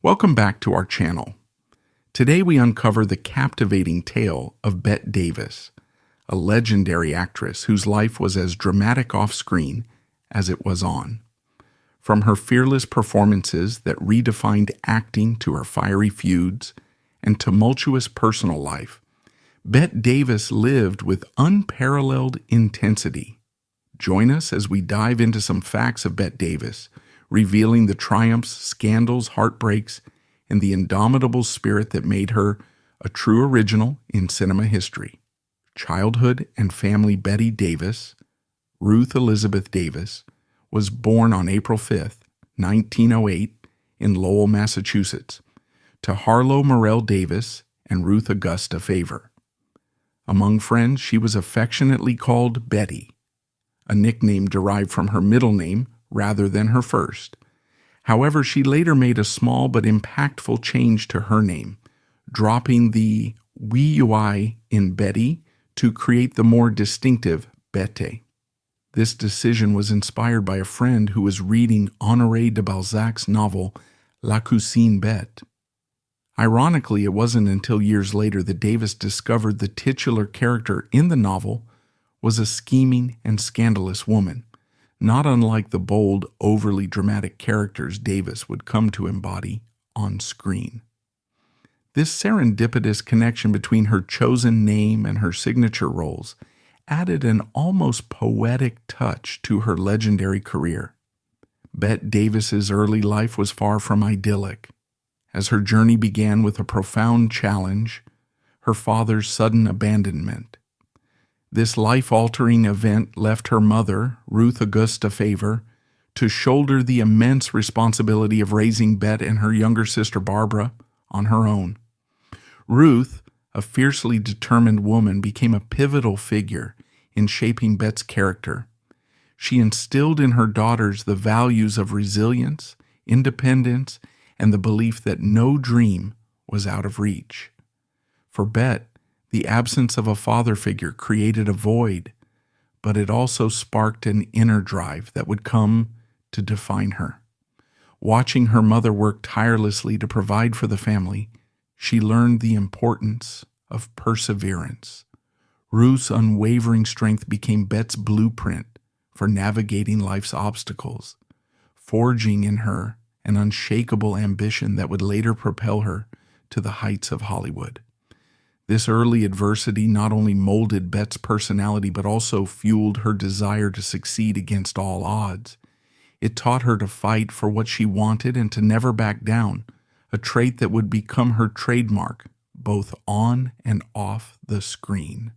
Welcome back to our channel. Today we uncover the captivating tale of Bette Davis, a legendary actress whose life was as dramatic off-screen as it was on. From her fearless performances that redefined acting to her fiery feuds and tumultuous personal life, Bette Davis lived with unparalleled intensity. Join us as we dive into some facts of Bette Davis, revealing the triumphs, scandals, heartbreaks, and the indomitable spirit that made her a true original in cinema history. Childhood and family. Bette Davis, Ruth Elizabeth Davis, was born on April 5, 1908, in Lowell, Massachusetts, to Harlow Morrell Davis and Ruth Augusta Favor. Among friends, she was affectionately called Betty, a nickname derived from her middle name rather than her first. However, she later made a small but impactful change to her name, dropping the "wee" in Betty to create the more distinctive Bette. This decision was inspired by a friend who was reading Honoré de Balzac's novel La Cousine Bette. Ironically, it wasn't until years later that Davis discovered the titular character in the novel was a scheming and scandalous woman, not unlike the bold, overly dramatic characters Davis would come to embody on screen. This serendipitous connection between her chosen name and her signature roles added an almost poetic touch to her legendary career. Bette Davis's early life was far from idyllic, as her journey began with a profound challenge: her father's sudden abandonment. This life-altering event left her mother, Ruth Augusta Favor, to shoulder the immense responsibility of raising Bette and her younger sister Barbara on her own. Ruth, a fiercely determined woman, became a pivotal figure in shaping Bette's character. She instilled in her daughters the values of resilience, independence, and the belief that no dream was out of reach. For Bette, the absence of a father figure created a void, but it also sparked an inner drive that would come to define her. Watching her mother work tirelessly to provide for the family, she learned the importance of perseverance. Ruth's unwavering strength became Bette's blueprint for navigating life's obstacles, forging in her an unshakable ambition that would later propel her to the heights of Hollywood. This early adversity not only molded Bette's personality but also fueled her desire to succeed against all odds. It taught her to fight for what she wanted and to never back down, a trait that would become her trademark both on and off the screen.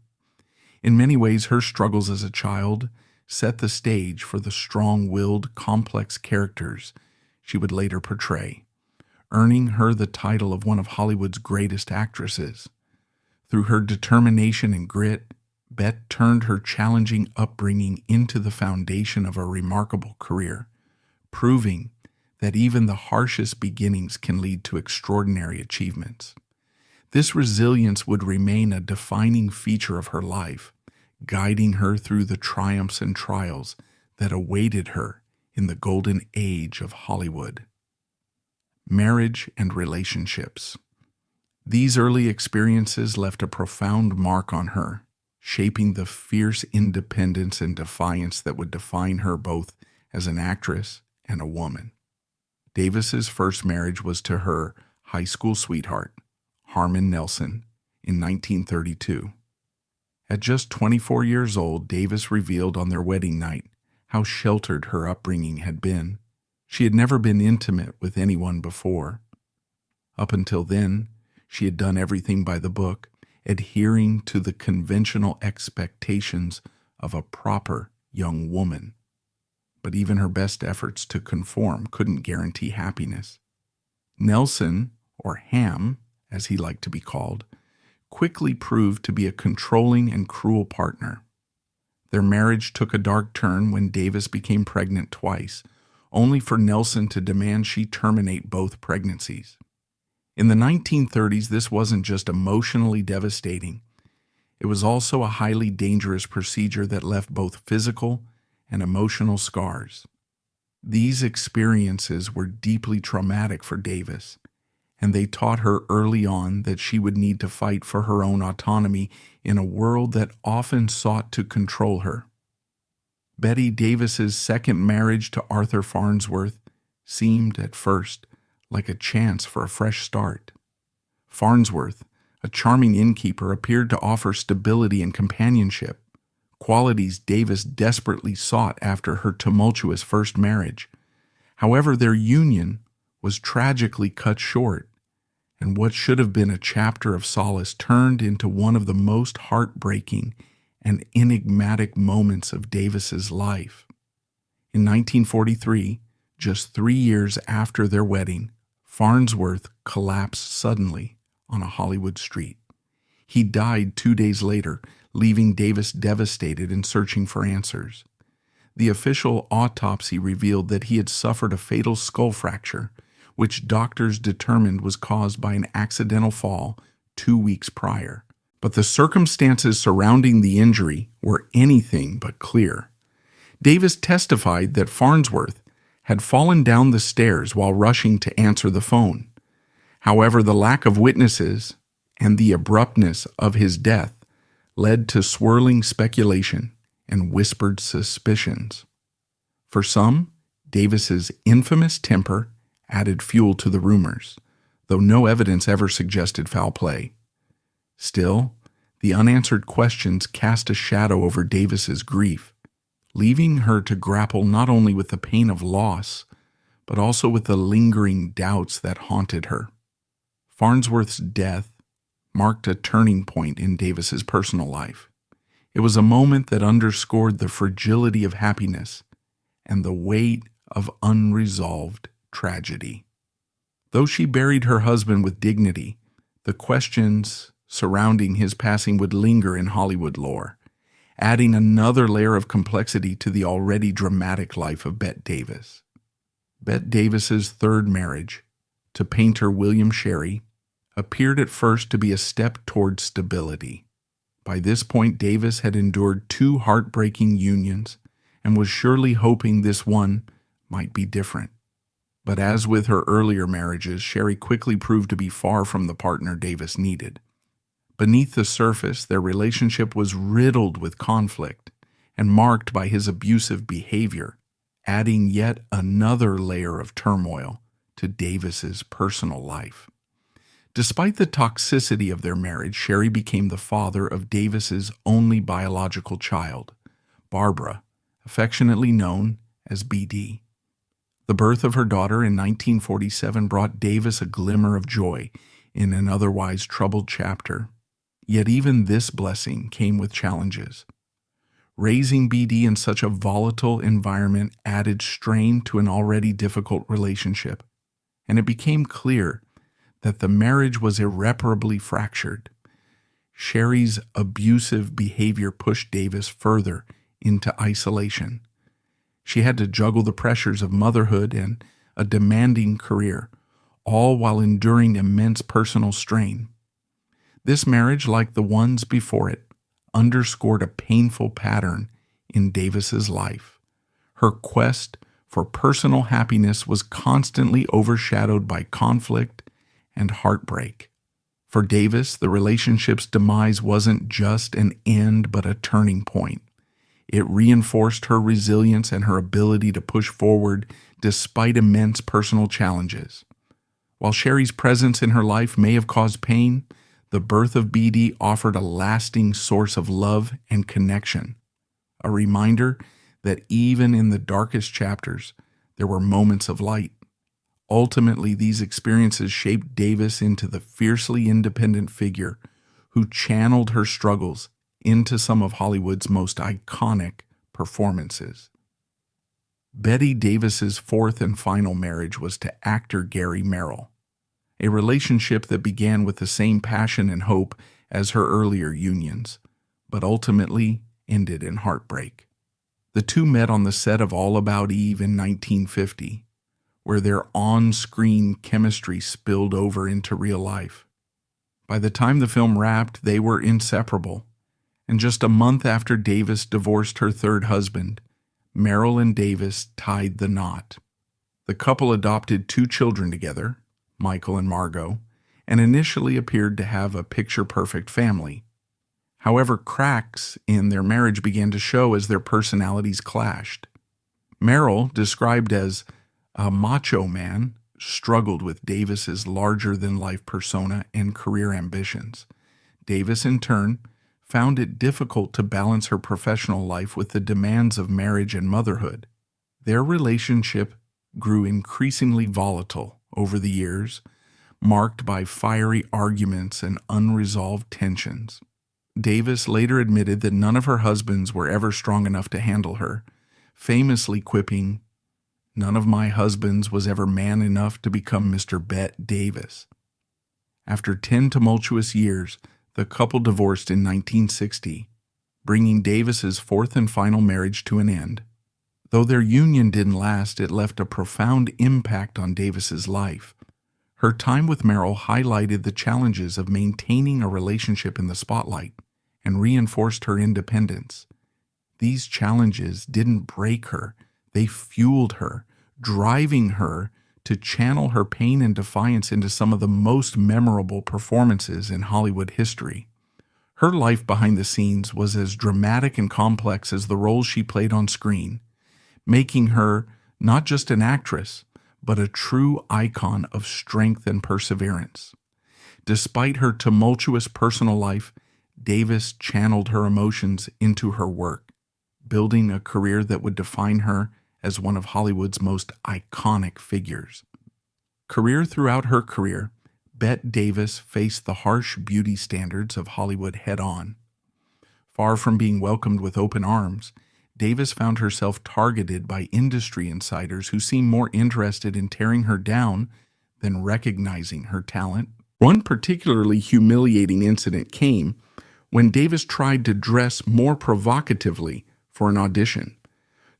In many ways, her struggles as a child set the stage for the strong-willed, complex characters she would later portray, earning her the title of one of Hollywood's greatest actresses. Through her determination and grit, Bette turned her challenging upbringing into the foundation of a remarkable career, proving that even the harshest beginnings can lead to extraordinary achievements. This resilience would remain a defining feature of her life, guiding her through the triumphs and trials that awaited her in the golden age of Hollywood. Marriage and relationships. These early experiences left a profound mark on her, shaping the fierce independence and defiance that would define her both as an actress and a woman. Davis's first marriage was to her high school sweetheart, Harmon Nelson, in 1932. At just 24 years old, Davis revealed on their wedding night how sheltered her upbringing had been. She had never been intimate with anyone before. Up until then, she had done everything by the book, adhering to the conventional expectations of a proper young woman. But even her best efforts to conform couldn't guarantee happiness. Nelson, or Ham, as he liked to be called, quickly proved to be a controlling and cruel partner. Their marriage took a dark turn when Davis became pregnant twice, only for Nelson to demand she terminate both pregnancies. In the 1930s, this wasn't just emotionally devastating. It was also a highly dangerous procedure that left both physical and emotional scars. These experiences were deeply traumatic for Davis, and they taught her early on that she would need to fight for her own autonomy in a world that often sought to control her. Bette Davis's second marriage to Arthur Farnsworth seemed at first like a chance for a fresh start. Farnsworth, a charming innkeeper, appeared to offer stability and companionship, qualities Davis desperately sought after her tumultuous first marriage. However, their union was tragically cut short, and what should have been a chapter of solace turned into one of the most heartbreaking and enigmatic moments of Davis's life. In 1943, just 3 years after their wedding, Farnsworth collapsed suddenly on a Hollywood street. He died 2 days later, leaving Davis devastated and searching for answers. The official autopsy revealed that he had suffered a fatal skull fracture, which doctors determined was caused by an accidental fall 2 weeks prior. But the circumstances surrounding the injury were anything but clear. Davis testified that Farnsworth had fallen down the stairs while rushing to answer the phone. However, the lack of witnesses and the abruptness of his death led to swirling speculation and whispered suspicions. For some, Davis's infamous temper added fuel to the rumors, though no evidence ever suggested foul play. Still, the unanswered questions cast a shadow over Davis's grief, leaving her to grapple not only with the pain of loss, but also with the lingering doubts that haunted her. Farnsworth's death marked a turning point in Davis's personal life. It was a moment that underscored the fragility of happiness and the weight of unresolved tragedy. Though she buried her husband with dignity, the questions surrounding his passing would linger in Hollywood lore, adding another layer of complexity to the already dramatic life of Bette Davis. Bette Davis's third marriage, to painter William Sherry, appeared at first to be a step toward stability. By this point, Davis had endured 2 heartbreaking unions and was surely hoping this one might be different. But as with her earlier marriages, Sherry quickly proved to be far from the partner Davis needed. Beneath the surface, their relationship was riddled with conflict and marked by his abusive behavior, adding yet another layer of turmoil to Davis's personal life. Despite the toxicity of their marriage, Sherry became the father of Davis's only biological child, Barbara, affectionately known as BD. The birth of her daughter in 1947 brought Davis a glimmer of joy in an otherwise troubled chapter. Yet even this blessing came with challenges. Raising BD in such a volatile environment added strain to an already difficult relationship, and it became clear that the marriage was irreparably fractured. Sherry's abusive behavior pushed Davis further into isolation. She had to juggle the pressures of motherhood and a demanding career, all while enduring immense personal strain. This marriage, like the ones before it, underscored a painful pattern in Davis's life. Her quest for personal happiness was constantly overshadowed by conflict and heartbreak. For Davis, the relationship's demise wasn't just an end but a turning point. It reinforced her resilience and her ability to push forward despite immense personal challenges. While Sherry's presence in her life may have caused pain, the birth of BD offered a lasting source of love and connection, a reminder that even in the darkest chapters, there were moments of light. Ultimately, these experiences shaped Davis into the fiercely independent figure who channeled her struggles into some of Hollywood's most iconic performances. Bette Davis's fourth and final marriage was to actor Gary Merrill, a relationship that began with the same passion and hope as her earlier unions, but ultimately ended in heartbreak. The two met on the set of All About Eve in 1950, where their on-screen chemistry spilled over into real life. By the time the film wrapped, they were inseparable, and just a month after Davis divorced her third husband, Merrill and Davis tied the knot. The couple adopted 2 children together, Michael and Margot, and initially appeared to have a picture-perfect family. However, cracks in their marriage began to show as their personalities clashed. Merrill, described as a macho man, struggled with Davis's larger-than-life persona and career ambitions. Davis, in turn, found it difficult to balance her professional life with the demands of marriage and motherhood. Their relationship grew increasingly volatile over the years, marked by fiery arguments and unresolved tensions. Davis later admitted that none of her husbands were ever strong enough to handle her, famously quipping, "None of my husbands was ever man enough to become Mr. Bette Davis." After 10 tumultuous years, the couple divorced in 1960, bringing Davis's fourth and final marriage to an end. Though their union didn't last, it left a profound impact on Davis's life. Her time with Merrill highlighted the challenges of maintaining a relationship in the spotlight and reinforced her independence. These challenges didn't break her, they fueled her, driving her to channel her pain and defiance into some of the most memorable performances in Hollywood history. Her life behind the scenes was as dramatic and complex as the roles she played on screen, making her not just an actress, but a true icon of strength and perseverance. Despite her tumultuous personal life, Davis channeled her emotions into her work, building a career that would define her as one of Hollywood's most iconic figures. Throughout her career, Bette Davis faced the harsh beauty standards of Hollywood head-on. Far from being welcomed with open arms, Davis found herself targeted by industry insiders who seemed more interested in tearing her down than recognizing her talent. One particularly humiliating incident came when Davis tried to dress more provocatively for an audition.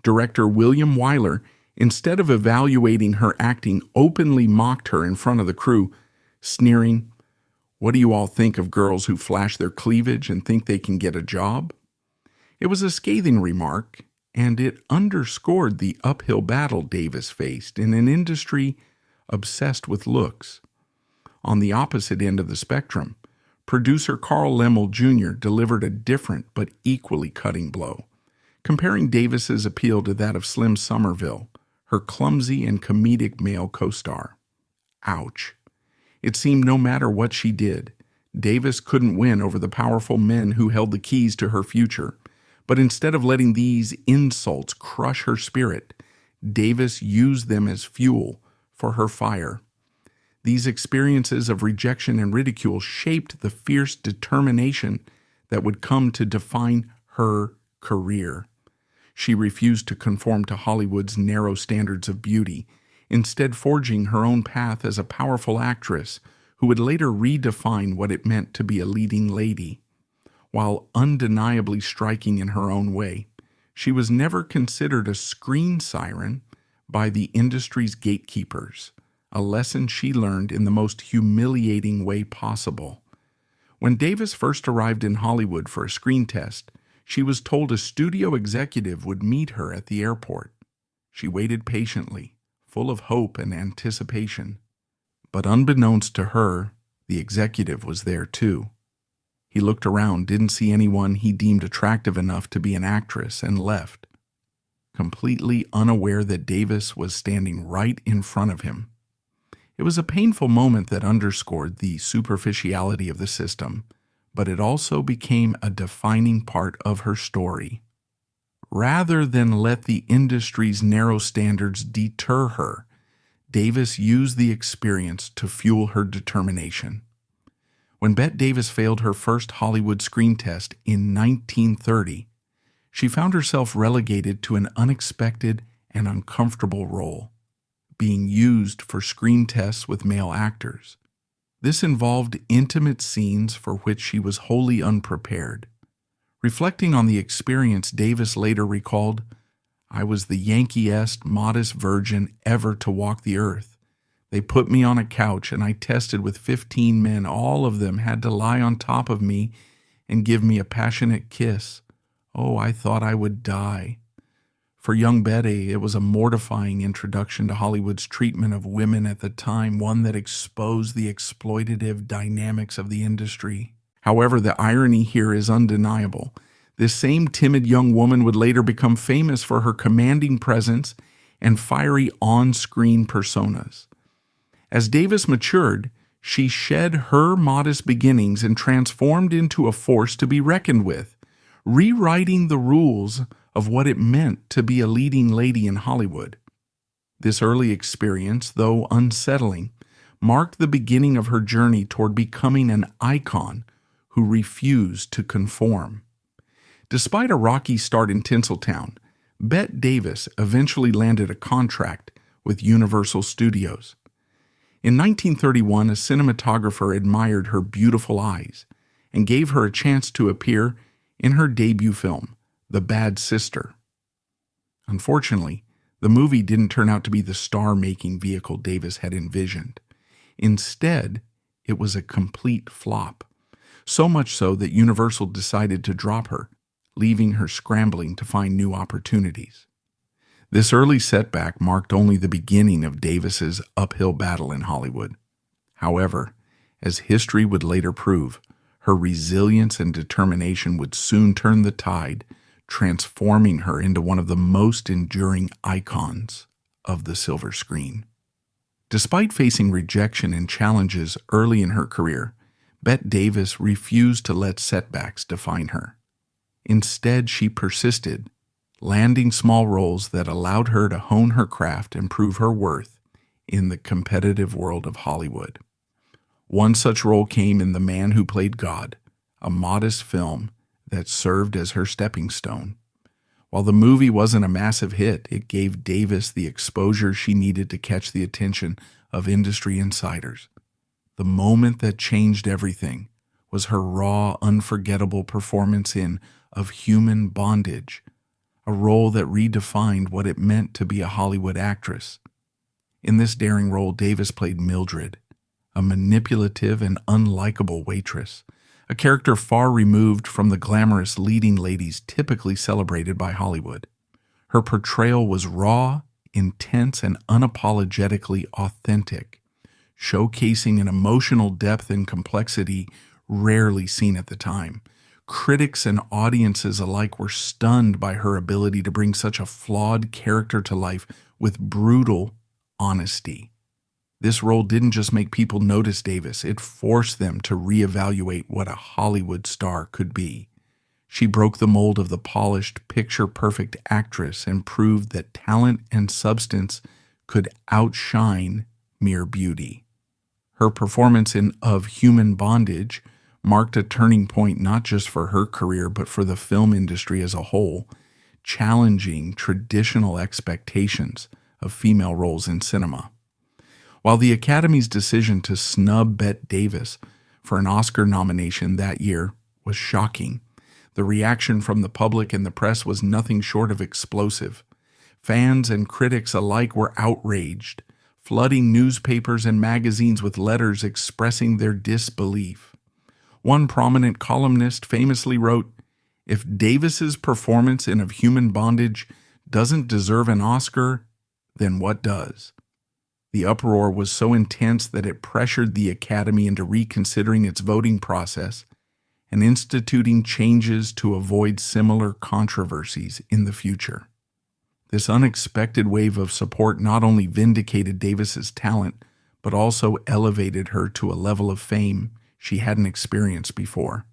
Director William Wyler, instead of evaluating her acting, openly mocked her in front of the crew, sneering, "What do you all think of girls who flash their cleavage and think they can get a job?" It was a scathing remark, and it underscored the uphill battle Davis faced in an industry obsessed with looks. On the opposite end of the spectrum, producer Carl Laemmle Jr. delivered a different but equally cutting blow, comparing Davis's appeal to that of Slim Somerville, her clumsy and comedic male co-star. Ouch. It seemed no matter what she did, Davis couldn't win over the powerful men who held the keys to her future. But instead of letting these insults crush her spirit, Davis used them as fuel for her fire. These experiences of rejection and ridicule shaped the fierce determination that would come to define her career. She refused to conform to Hollywood's narrow standards of beauty, instead forging her own path as a powerful actress who would later redefine what it meant to be a leading lady. While undeniably striking in her own way, she was never considered a screen siren by the industry's gatekeepers, a lesson she learned in the most humiliating way possible. When Davis first arrived in Hollywood for a screen test, she was told a studio executive would meet her at the airport. She waited patiently, full of hope and anticipation. But unbeknownst to her, the executive was there too. He looked around, didn't see anyone he deemed attractive enough to be an actress, and left, completely unaware that Davis was standing right in front of him. It was a painful moment that underscored the superficiality of the system, but it also became a defining part of her story. Rather than let the industry's narrow standards deter her, Davis used the experience to fuel her determination. When Bette Davis failed her first Hollywood screen test in 1930, she found herself relegated to an unexpected and uncomfortable role, being used for screen tests with male actors. This involved intimate scenes for which she was wholly unprepared. Reflecting on the experience, Davis later recalled, "I was the Yankee-esque, modest virgin ever to walk the earth. They put me on a couch and I tested with 15 men. All of them had to lie on top of me and give me a passionate kiss. Oh, I thought I would die." For young Bette, it was a mortifying introduction to Hollywood's treatment of women at the time, one that exposed the exploitative dynamics of the industry. However, the irony here is undeniable. This same timid young woman would later become famous for her commanding presence and fiery on-screen personas. As Davis matured, she shed her modest beginnings and transformed into a force to be reckoned with, rewriting the rules of what it meant to be a leading lady in Hollywood. This early experience, though unsettling, marked the beginning of her journey toward becoming an icon who refused to conform. Despite a rocky start in Tinseltown, Bette Davis eventually landed a contract with Universal Studios. In 1931, a cinematographer admired her beautiful eyes and gave her a chance to appear in her debut film, The Bad Sister. Unfortunately, the movie didn't turn out to be the star-making vehicle Davis had envisioned. Instead, it was a complete flop, so much so that Universal decided to drop her, leaving her scrambling to find new opportunities. This early setback marked only the beginning of Davis's uphill battle in Hollywood. However, as history would later prove, her resilience and determination would soon turn the tide, transforming her into one of the most enduring icons of the silver screen. Despite facing rejection and challenges early in her career, Bette Davis refused to let setbacks define her. Instead, she persisted, landing small roles that allowed her to hone her craft and prove her worth in the competitive world of Hollywood. One such role came in The Man Who Played God, a modest film that served as her stepping stone. While the movie wasn't a massive hit, it gave Davis the exposure she needed to catch the attention of industry insiders. The moment that changed everything was her raw, unforgettable performance in Of Human Bondage, a role that redefined what it meant to be a Hollywood actress. In this daring role, Davis played Mildred, a manipulative and unlikable waitress, a character far removed from the glamorous leading ladies typically celebrated by Hollywood. Her portrayal was raw, intense, and unapologetically authentic, showcasing an emotional depth and complexity rarely seen at the time. Critics and audiences alike were stunned by her ability to bring such a flawed character to life with brutal honesty. This role didn't just make people notice Davis, it forced them to reevaluate what a Hollywood star could be. She broke the mold of the polished, picture-perfect actress and proved that talent and substance could outshine mere beauty. Her performance in Of Human Bondage marked a turning point not just for her career but for the film industry as a whole, challenging traditional expectations of female roles in cinema. While the Academy's decision to snub Bette Davis for an Oscar nomination that year was shocking, the reaction from the public and the press was nothing short of explosive. Fans and critics alike were outraged, flooding newspapers and magazines with letters expressing their disbelief. One prominent columnist famously wrote, "If Davis's performance in Of Human Bondage doesn't deserve an Oscar, then what does?" The uproar was so intense that it pressured the Academy into reconsidering its voting process and instituting changes to avoid similar controversies in the future. This unexpected wave of support not only vindicated Davis's talent, but also elevated her to a level of fame she hadn't experienced before.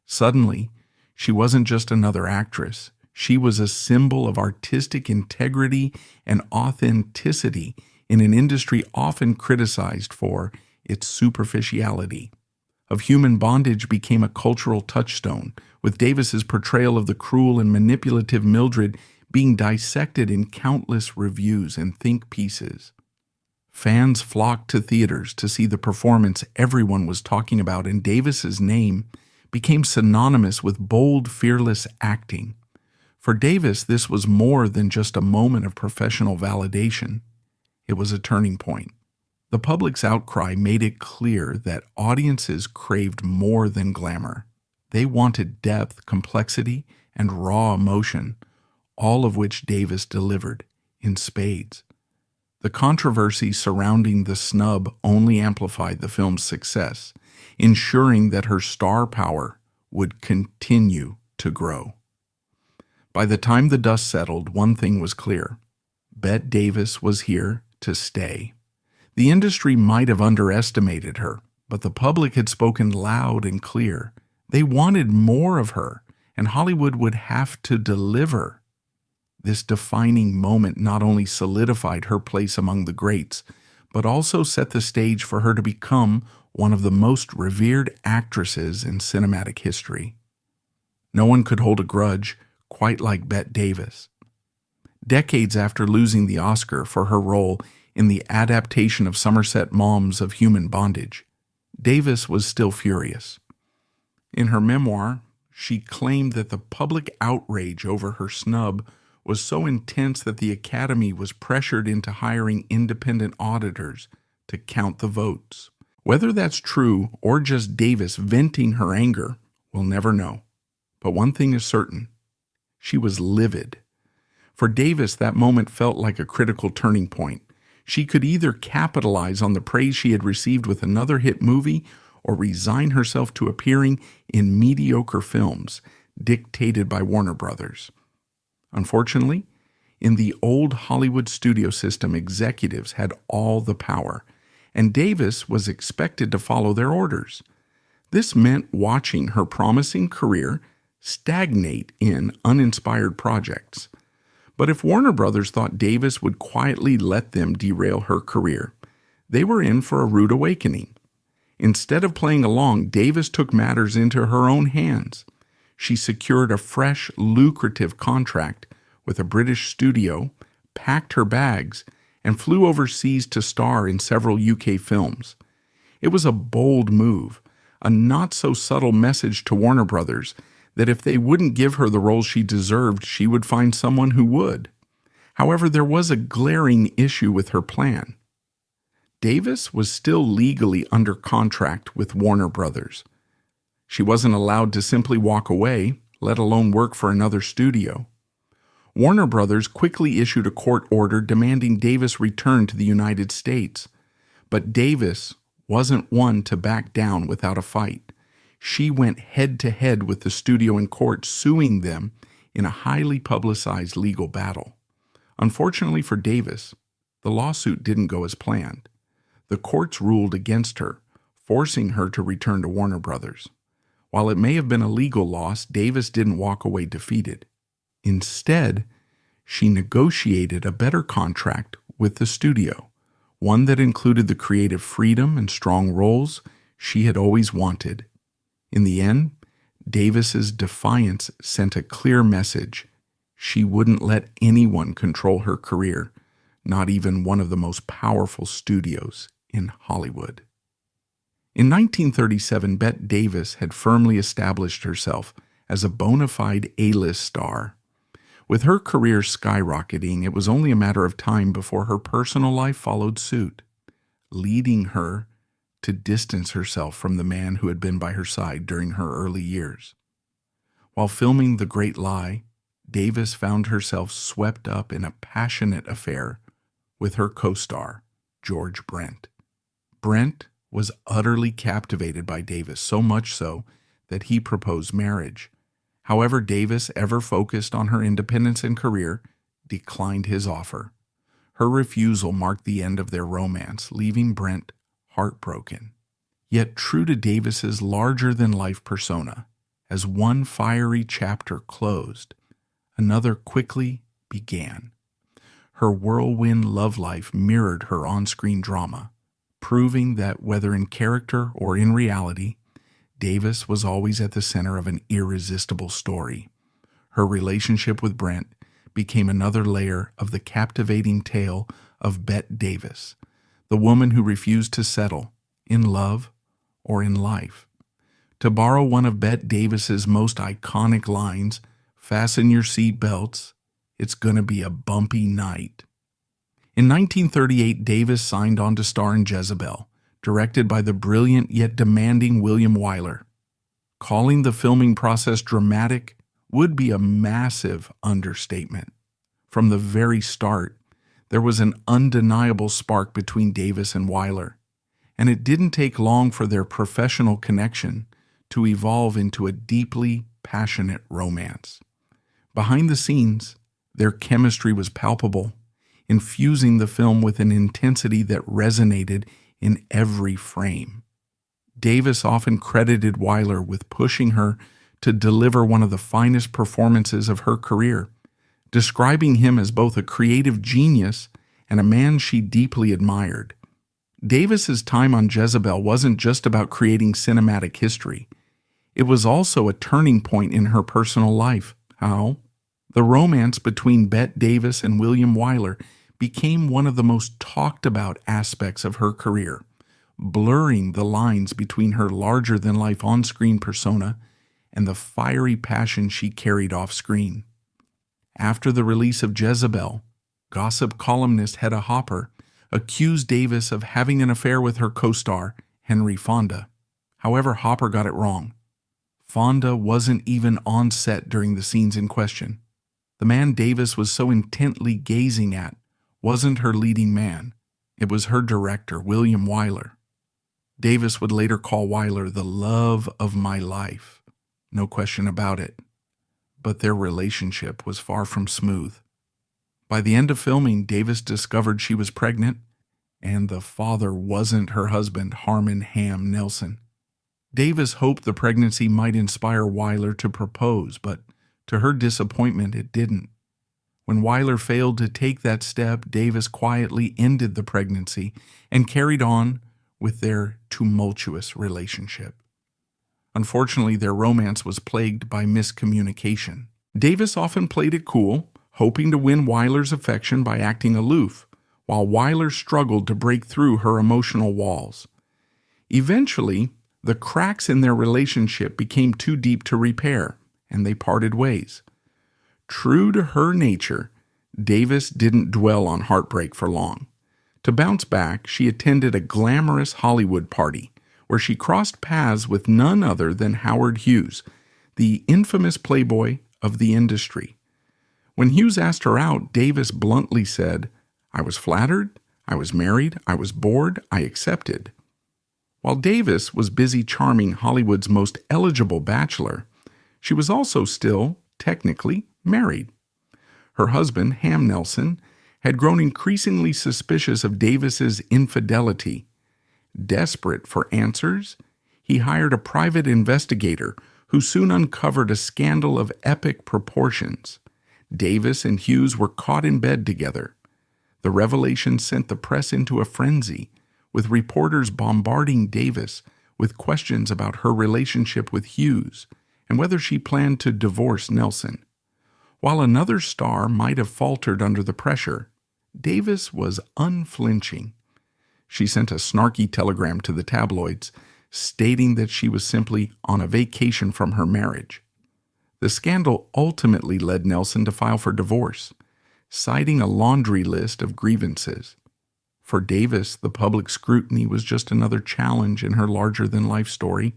Suddenly, she wasn't just another actress. She was a symbol of artistic integrity and authenticity in an industry often criticized for its superficiality. Of Human Bondage became a cultural touchstone, with Davis's portrayal of the cruel and manipulative Mildred being dissected in countless reviews and think pieces. Fans flocked to theaters to see the performance everyone was talking about, and Davis's name became synonymous with bold, fearless acting. For Davis, this was more than just a moment of professional validation. It was a turning point. The public's outcry made it clear that audiences craved more than glamour. They wanted depth, complexity, and raw emotion, all of which Davis delivered in spades. The controversy surrounding the snub only amplified the film's success, ensuring that her star power would continue to grow. By the time the dust settled, one thing was clear: Bette Davis was here to stay. The industry might have underestimated her, but the public had spoken loud and clear. They wanted more of her, and Hollywood would have to deliver. This defining moment not only solidified her place among the greats, but also set the stage for her to become one of the most revered actresses in cinematic history. No one could hold a grudge quite like Bette Davis. Decades after losing the Oscar for her role in the adaptation of Somerset Maugham's of Human Bondage, Davis was still furious. In her memoir, she claimed that the public outrage over her snub was so intense that the Academy was pressured into hiring independent auditors to count the votes. Whether that's true or just Davis venting her anger, we'll never know. But one thing is certain: she was livid. For Davis, that moment felt like a critical turning point. She could either capitalize on the praise she had received with another hit movie or resign herself to appearing in mediocre films dictated by Warner Brothers. Unfortunately, in the old Hollywood studio system, executives had all the power, and Davis was expected to follow their orders. This meant watching her promising career stagnate in uninspired projects. But if Warner Brothers thought Davis would quietly let them derail her career, they were in for a rude awakening. Instead of playing along, Davis took matters into her own hands. She secured a fresh, lucrative contract with a British studio, packed her bags, and flew overseas to star in several UK films. It was a bold move, a not-so-subtle message to Warner Brothers that if they wouldn't give her the role she deserved, she would find someone who would. However, there was a glaring issue with her plan. Davis was still legally under contract with Warner Brothers. She wasn't allowed to simply walk away, let alone work for another studio. Warner Brothers quickly issued a court order demanding Davis return to the United States. But Davis wasn't one to back down without a fight. She went head-to-head with the studio in court, suing them in a highly publicized legal battle. Unfortunately for Davis, the lawsuit didn't go as planned. The courts ruled against her, forcing her to return to Warner Brothers. While it may have been a legal loss, Davis didn't walk away defeated. Instead, she negotiated a better contract with the studio, one that included the creative freedom and strong roles she had always wanted. In the end, Davis's defiance sent a clear message. She wouldn't let anyone control her career, not even one of the most powerful studios in Hollywood. In 1937, Bette Davis had firmly established herself as a bona fide A-list star. With her career skyrocketing, it was only a matter of time before her personal life followed suit, leading her to distance herself from the man who had been by her side during her early years. While filming The Great Lie, Davis found herself swept up in a passionate affair with her co-star, George Brent. Brent was utterly captivated by Davis, so much so that he proposed marriage. However, Davis, ever focused on her independence and career, declined his offer. Her refusal marked the end of their romance, leaving Brent heartbroken. Yet true to Davis's larger-than-life persona, as one fiery chapter closed, another quickly began. Her whirlwind love life mirrored her on-screen drama, proving that whether in character or in reality, Davis was always at the center of an irresistible story. Her relationship with Brent became another layer of the captivating tale of Bette Davis, the woman who refused to settle, in love or in life. To borrow one of Bette Davis's most iconic lines, "Fasten your seat belts, it's gonna be a bumpy night." In 1938, Davis signed on to star in Jezebel, directed by the brilliant yet demanding William Wyler. Calling the filming process dramatic, would be a massive understatement. From the very start, there was an undeniable spark between Davis and Wyler, and it didn't take long for their professional connection to evolve into a deeply passionate romance. Behind the scenes, their chemistry was palpable, infusing the film with an intensity that resonated in every frame. Davis often credited Wyler with pushing her to deliver one of the finest performances of her career, describing him as both a creative genius and a man she deeply admired. Davis's time on Jezebel wasn't just about creating cinematic history. It was also a turning point in her personal life. How? The romance between Bette Davis and William Wyler became one of the most talked about aspects of her career, blurring the lines between her larger-than-life on-screen persona and the fiery passion she carried off-screen. After the release of Jezebel, gossip columnist Hedda Hopper accused Davis of having an affair with her co-star, Henry Fonda. However, Hopper got it wrong. Fonda wasn't even on set during the scenes in question. The man Davis was so intently gazing at wasn't her leading man. It was her director, William Wyler. Davis would later call Wyler the love of my life. No question about it. But their relationship was far from smooth. By the end of filming, Davis discovered she was pregnant, and the father wasn't her husband, Harmon Ham Nelson. Davis hoped the pregnancy might inspire Wyler to propose, but to her disappointment, it didn't. When Wyler failed to take that step, Davis quietly ended the pregnancy and carried on with their tumultuous relationship. Unfortunately, their romance was plagued by miscommunication. Davis often played it cool, hoping to win Wyler's affection by acting aloof, while Wyler struggled to break through her emotional walls. Eventually, the cracks in their relationship became too deep to repair, and they parted ways. True to her nature, Davis didn't dwell on heartbreak for long. To bounce back, she attended a glamorous Hollywood party where she crossed paths with none other than Howard Hughes, the infamous playboy of the industry. When Hughes asked her out, Davis bluntly said, "I was flattered, I was married, I was bored, I accepted." While Davis was busy charming Hollywood's most eligible bachelor, she was also still, technically, married. Her husband, Ham Nelson, had grown increasingly suspicious of Davis's infidelity. Desperate for answers, he hired a private investigator who soon uncovered a scandal of epic proportions. Davis and Hughes were caught in bed together. The revelation sent the press into a frenzy, with reporters bombarding Davis with questions about her relationship with Hughes and whether she planned to divorce Nelson. While another star might have faltered under the pressure, Davis was unflinching. She sent a snarky telegram to the tabloids, stating that she was simply on a vacation from her marriage. The scandal ultimately led Nelson to file for divorce, citing a laundry list of grievances. For Davis, the public scrutiny was just another challenge in her larger-than-life story,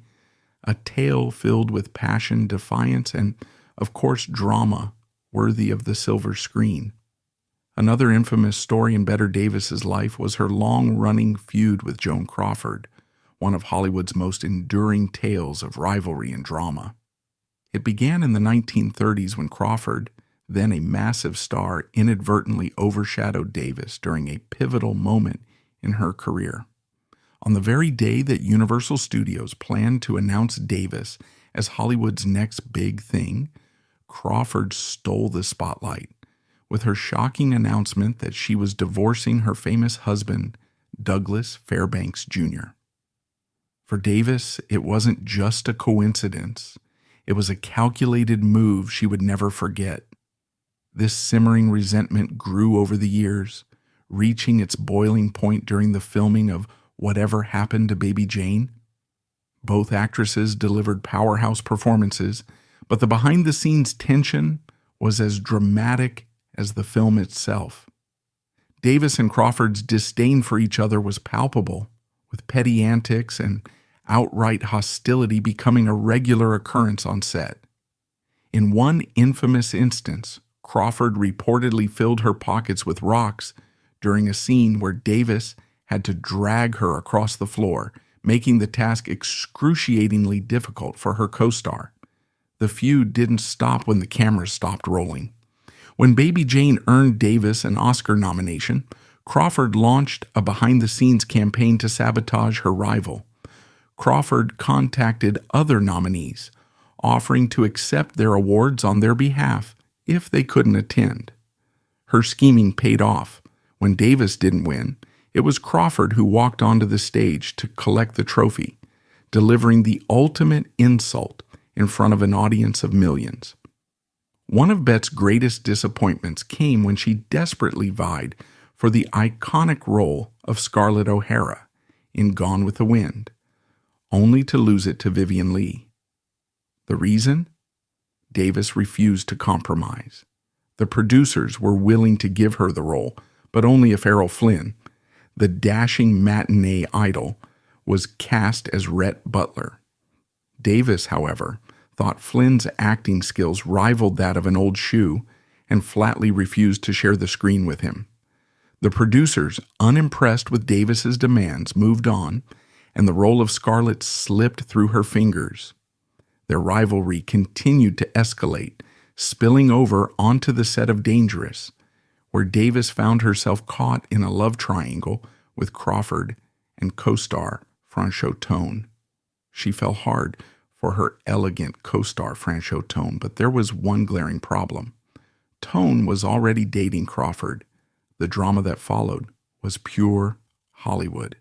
a tale filled with passion, defiance, and, of course, drama worthy of the silver screen. Another infamous story in Bette Davis's life was her long-running feud with Joan Crawford, one of Hollywood's most enduring tales of rivalry and drama. It began in the 1930s when Crawford, then a massive star, inadvertently overshadowed Davis during a pivotal moment in her career. On the very day that Universal Studios planned to announce Davis as Hollywood's next big thing, Crawford stole the spotlight with her shocking announcement that she was divorcing her famous husband, Douglas Fairbanks Jr. For Davis, it wasn't just a coincidence. It was a calculated move she would never forget. This simmering resentment grew over the years, reaching its boiling point during the filming of Whatever Happened to Baby Jane. Both actresses delivered powerhouse performances, but the behind-the-scenes tension was as dramatic as the film itself. Davis and Crawford's disdain for each other was palpable, with petty antics and outright hostility becoming a regular occurrence on set. In one infamous instance, Crawford reportedly filled her pockets with rocks during a scene where Davis had to drag her across the floor, making the task excruciatingly difficult for her co-star. The feud didn't stop when the cameras stopped rolling. When Baby Jane earned Davis an Oscar nomination, Crawford launched a behind-the-scenes campaign to sabotage her rival. Crawford contacted other nominees, offering to accept their awards on their behalf if they couldn't attend. Her scheming paid off. When Davis didn't win, it was Crawford who walked onto the stage to collect the trophy, delivering the ultimate insult in front of an audience of millions. One of Bette's greatest disappointments came when she desperately vied for the iconic role of Scarlett O'Hara in Gone with the Wind, only to lose it to Vivien Leigh. The reason? Davis refused to compromise. The producers were willing to give her the role, but only if Errol Flynn, the dashing matinee idol, was cast as Rhett Butler. Davis, however, thought Flynn's acting skills rivaled that of an old shoe and flatly refused to share the screen with him. The producers, unimpressed with Davis's demands, moved on, and the role of Scarlett slipped through her fingers. Their rivalry continued to escalate, spilling over onto the set of Dangerous, where Davis found herself caught in a love triangle with Crawford and co-star Franchot Tone. She fell hard for her elegant co-star Franchot Tone, but there was one glaring problem. Tone was already dating Crawford. The drama that followed was pure Hollywood.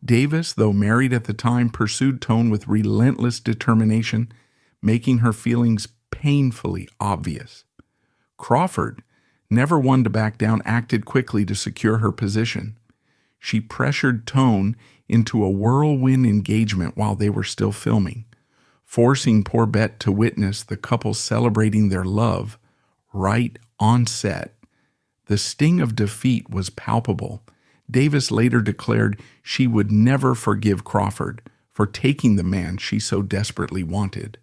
Davis, though married at the time, pursued Tone with relentless determination, making her feelings painfully obvious. Crawford, never one to back down, acted quickly to secure her position. She pressured Tone into a whirlwind engagement while they were still filming, forcing poor Bette to witness the couple celebrating their love right on set. The sting of defeat was palpable. Davis later declared she would never forgive Crawford for taking the man she so desperately wanted.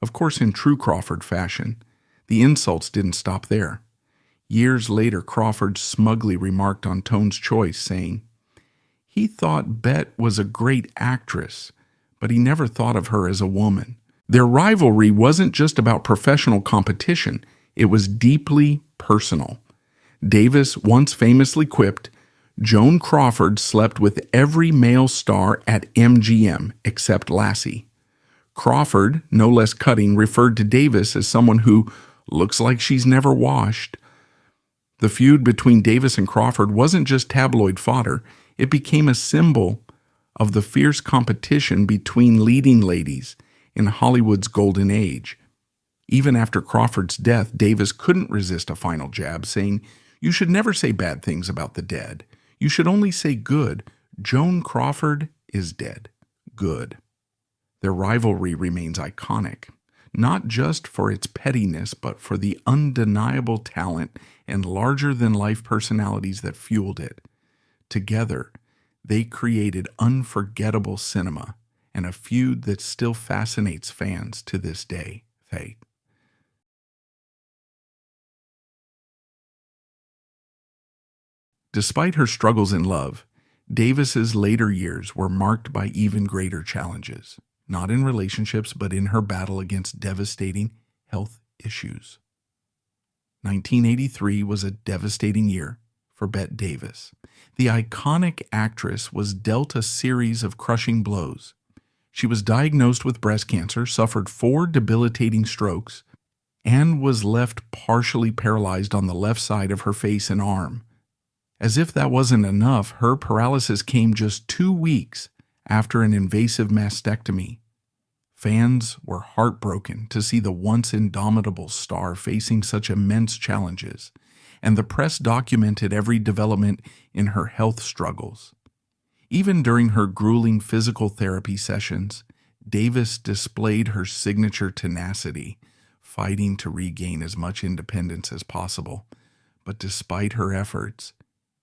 Of course, in true Crawford fashion, the insults didn't stop there. Years later, Crawford smugly remarked on Tone's choice, saying, "He thought Bette was a great actress, but he never thought of her as a woman." Their rivalry wasn't just about professional competition, it was deeply personal. Davis once famously quipped, "Joan Crawford slept with every male star at MGM except Lassie." Crawford, no less cutting, referred to Davis as someone who looks like she's never washed. The feud between Davis and Crawford wasn't just tabloid fodder, it became a symbol of the fierce competition between leading ladies in Hollywood's golden age. Even after Crawford's death, Davis couldn't resist a final jab, saying, "You should never say bad things about the dead. You should only say good. Joan Crawford is dead. Good." Their rivalry remains iconic, not just for its pettiness, but for the undeniable talent and larger-than-life personalities that fueled it. Together, they created unforgettable cinema and a feud that still fascinates fans to this day. Faye. Despite her struggles in love, Davis's later years were marked by even greater challenges, not in relationships but in her battle against devastating health issues. 1983 was a devastating year for Bette Davis. The iconic actress was dealt a series of crushing blows. She was diagnosed with breast cancer, suffered 4 debilitating strokes, and was left partially paralyzed on the left side of her face and arm. As if that wasn't enough, her paralysis came just 2 weeks after an invasive mastectomy. Fans were heartbroken to see the once indomitable star facing such immense challenges, and the press documented every development in her health struggles. Even during her grueling physical therapy sessions, Davis displayed her signature tenacity, fighting to regain as much independence as possible. But despite her efforts,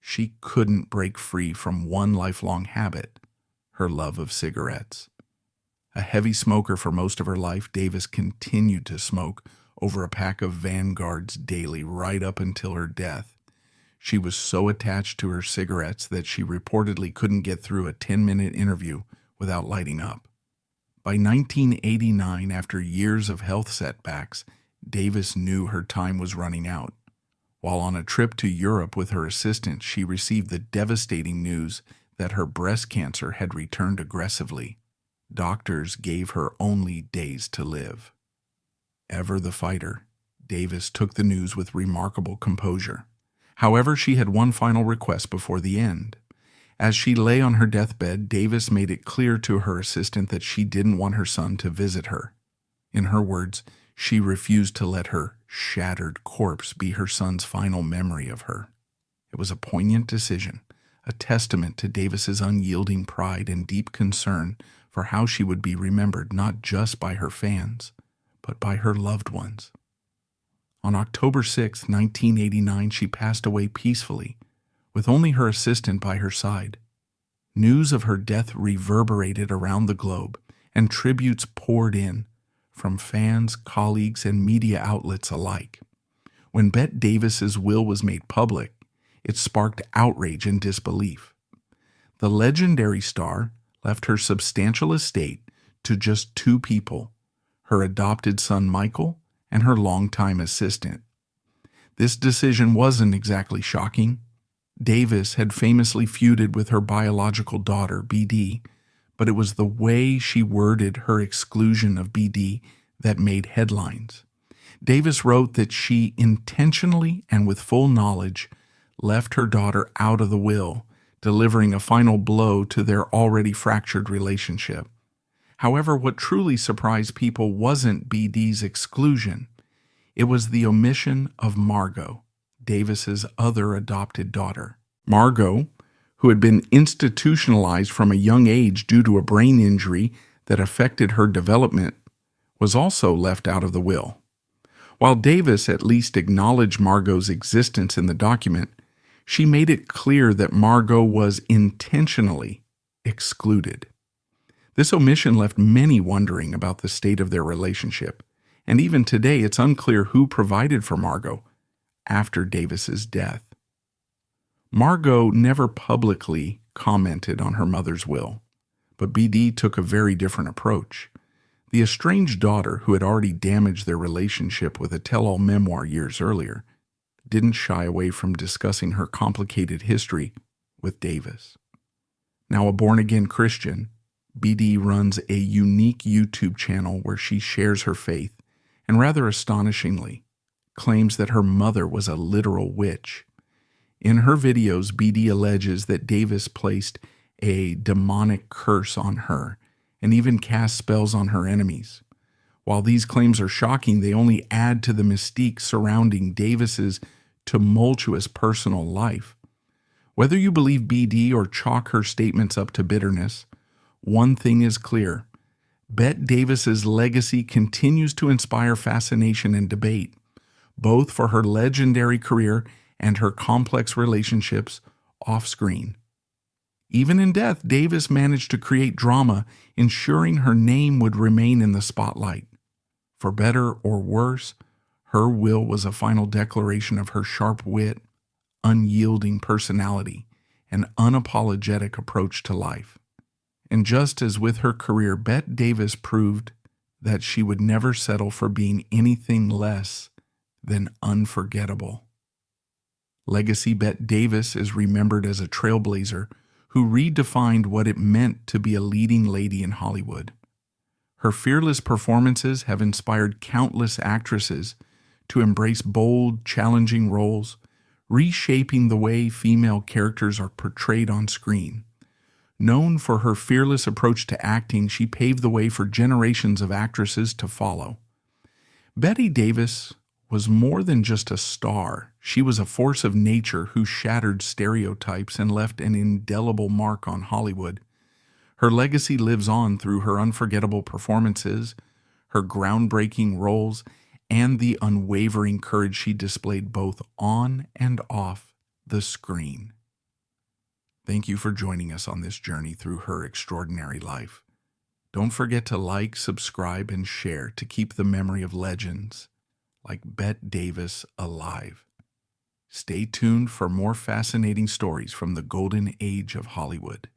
she couldn't break free from one lifelong habit, her love of cigarettes. A heavy smoker for most of her life, Davis continued to smoke over a pack of Vanguards daily right up until her death. She was so attached to her cigarettes that she reportedly couldn't get through a 10-minute interview without lighting up. By 1989, after years of health setbacks, Davis knew her time was running out. While on a trip to Europe with her assistant, she received the devastating news that her breast cancer had returned aggressively. Doctors gave her only days to live. Ever the fighter, Davis took the news with remarkable composure. However, she had one final request before the end. As she lay on her deathbed, Davis made it clear to her assistant that she didn't want her son to visit her. In her words, she refused to let her shattered corpse be her son's final memory of her. It was a poignant decision, a testament to Davis's unyielding pride and deep concern for how she would be remembered not just by her fans, but by her loved ones. On October 6, 1989, she passed away peacefully, with only her assistant by her side. News of her death reverberated around the globe, and tributes poured in from fans, colleagues, and media outlets alike. When Bette Davis's will was made public, it sparked outrage and disbelief. The legendary star left her substantial estate to just two people, her adopted son Michael and her longtime assistant. This decision wasn't exactly shocking. Davis had famously feuded with her biological daughter, BD, but it was the way she worded her exclusion of BD that made headlines. Davis wrote that she intentionally and with full knowledge left her daughter out of the will, delivering a final blow to their already fractured relationship. However, what truly surprised people wasn't BD's exclusion. It was the omission of Margot, Davis's other adopted daughter. Margot, who had been institutionalized from a young age due to a brain injury that affected her development, was also left out of the will. While Davis at least acknowledged Margot's existence in the document, she made it clear that Margot was intentionally excluded. This omission left many wondering about the state of their relationship, and even today it's unclear who provided for Margot after Davis's death. Margot never publicly commented on her mother's will, but BD took a very different approach. The estranged daughter, who had already damaged their relationship with a tell-all memoir years earlier, didn't shy away from discussing her complicated history with Davis. Now a born-again Christian, BD runs a unique YouTube channel where she shares her faith and, rather astonishingly, claims that her mother was a literal witch. In her videos, BD alleges that Davis placed a demonic curse on her and even cast spells on her enemies. While these claims are shocking, they only add to the mystique surrounding Davis's tumultuous personal life. Whether you believe BD or chalk her statements up to bitterness, one thing is clear. Bette Davis's legacy continues to inspire fascination and debate, both for her legendary career and her complex relationships off-screen. Even in death, Davis managed to create drama, ensuring her name would remain in the spotlight. For better or worse, her will was a final declaration of her sharp wit, unyielding personality, and unapologetic approach to life. And just as with her career, Bette Davis proved that she would never settle for being anything less than unforgettable. Legacy Bette Davis is remembered as a trailblazer who redefined what it meant to be a leading lady in Hollywood. Her fearless performances have inspired countless actresses to embrace bold, challenging roles, reshaping the way female characters are portrayed on screen. Known for her fearless approach to acting, she paved the way for generations of actresses to follow. Bette Davis was more than just a star. She was a force of nature who shattered stereotypes and left an indelible mark on Hollywood. Her legacy lives on through her unforgettable performances, her groundbreaking roles, and the unwavering courage she displayed both on and off the screen. Thank you for joining us on this journey through her extraordinary life. Don't forget to like, subscribe, and share to keep the memory of legends like Bette Davis alive. Stay tuned for more fascinating stories from the golden age of Hollywood.